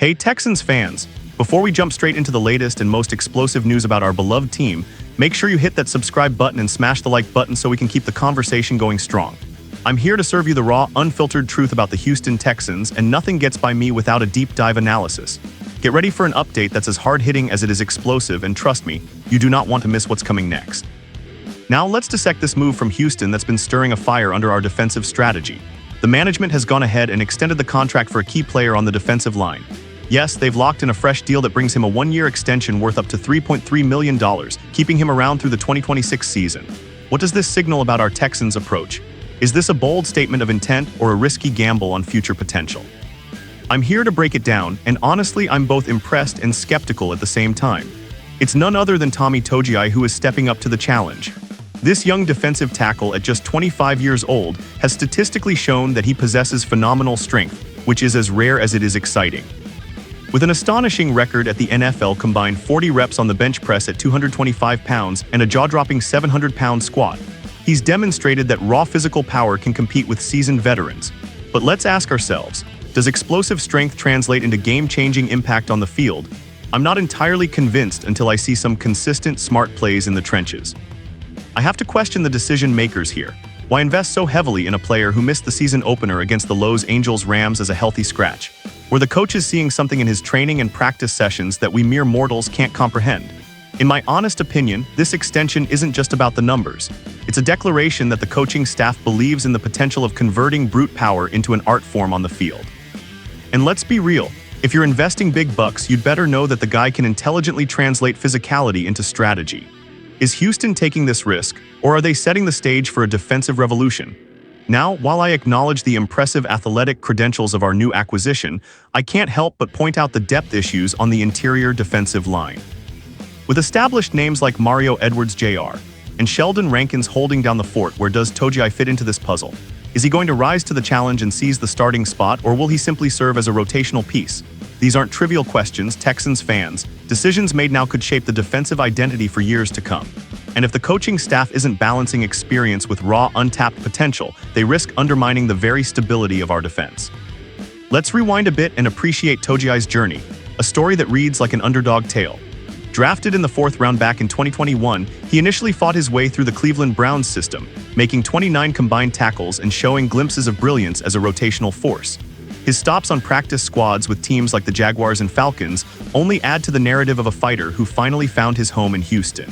Hey Texans fans, before we jump straight into the latest and most explosive news about our beloved team, make sure you hit that subscribe button and smash the like button so we can keep the conversation going strong. I'm here to serve you the raw, unfiltered truth about the Houston Texans, and nothing gets by me without a deep dive analysis. Get ready for an update that's as hard-hitting as it is explosive, and trust me, you do not want to miss what's coming next. Now let's dissect this move from Houston that's been stirring a fire under our defensive strategy. The management has gone ahead and extended the contract for a key player on the defensive line. Yes, they've locked in a fresh deal that brings him a one-year extension worth up to $3.3 million, keeping him around through the 2026 season. What does this signal about our Texans' approach? Is this a bold statement of intent or a risky gamble on future potential? I'm here to break it down, and honestly, I'm both impressed and skeptical at the same time. It's none other than Togiai who is stepping up to the challenge. This young defensive tackle at just 25 years old has statistically shown that he possesses phenomenal strength, which is as rare as it is exciting. With an astonishing record at the NFL combined 40 reps on the bench press at 225 pounds and a jaw-dropping 700-pound squat, he's demonstrated that raw physical power can compete with seasoned veterans. But let's ask ourselves, does explosive strength translate into game-changing impact on the field? I'm not entirely convinced until I see some consistent, smart plays in the trenches. I have to question the decision-makers here. Why invest so heavily in a player who missed the season opener against the Los Angeles Rams as a healthy scratch? Were the coaches seeing something in his training and practice sessions that we mere mortals can't comprehend? In my honest opinion, this extension isn't just about the numbers. It's a declaration that the coaching staff believes in the potential of converting brute power into an art form on the field. And let's be real, if you're investing big bucks, you'd better know that the guy can intelligently translate physicality into strategy. Is Houston taking this risk, or are they setting the stage for a defensive revolution? Now, while I acknowledge the impressive athletic credentials of our new acquisition, I can't help but point out the depth issues on the interior defensive line. With established names like Mario Edwards Jr. and Sheldon Rankins holding down the fort, where does Togiai fit into this puzzle? Is he going to rise to the challenge and seize the starting spot, or will he simply serve as a rotational piece? These aren't trivial questions, Texans fans. Decisions made now could shape the defensive identity for years to come. And if the coaching staff isn't balancing experience with raw, untapped potential, they risk undermining the very stability of our defense. Let's rewind a bit and appreciate Togiai's journey, a story that reads like an underdog tale. Drafted in the 4th round back in 2021, he initially fought his way through the Cleveland Browns system, making 29 combined tackles and showing glimpses of brilliance as a rotational force. His stops on practice squads with teams like the Jaguars and Falcons only add to the narrative of a fighter who finally found his home in Houston.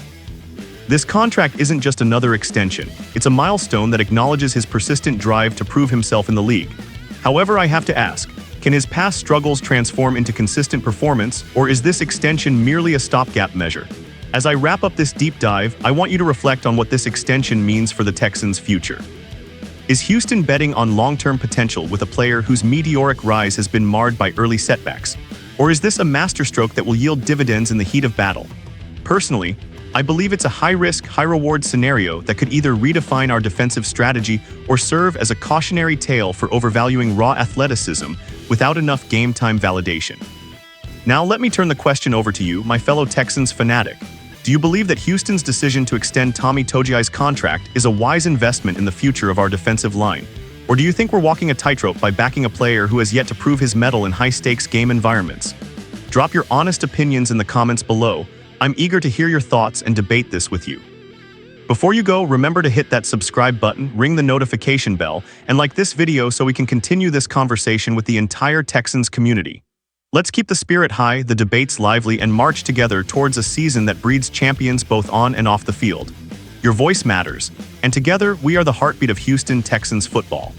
This contract isn't just another extension, it's a milestone that acknowledges his persistent drive to prove himself in the league. However, I have to ask, can his past struggles transform into consistent performance, or is this extension merely a stopgap measure? As I wrap up this deep dive, I want you to reflect on what this extension means for the Texans' future. Is Houston betting on long-term potential with a player whose meteoric rise has been marred by early setbacks? Or is this a masterstroke that will yield dividends in the heat of battle? Personally, I believe it's a high-risk, high-reward scenario that could either redefine our defensive strategy or serve as a cautionary tale for overvaluing raw athleticism without enough game-time validation. Now let me turn the question over to you, my fellow Texans fanatic. Do you believe that Houston's decision to extend Togiai's contract is a wise investment in the future of our defensive line? Or do you think we're walking a tightrope by backing a player who has yet to prove his mettle in high-stakes game environments? Drop your honest opinions in the comments below. I'm eager to hear your thoughts and debate this with you. Before you go, remember to hit that subscribe button, ring the notification bell, and like this video so we can continue this conversation with the entire Texans community. Let's keep the spirit high, the debates lively, and march together towards a season that breeds champions both on and off the field. Your voice matters, and together we are the heartbeat of Houston Texans football.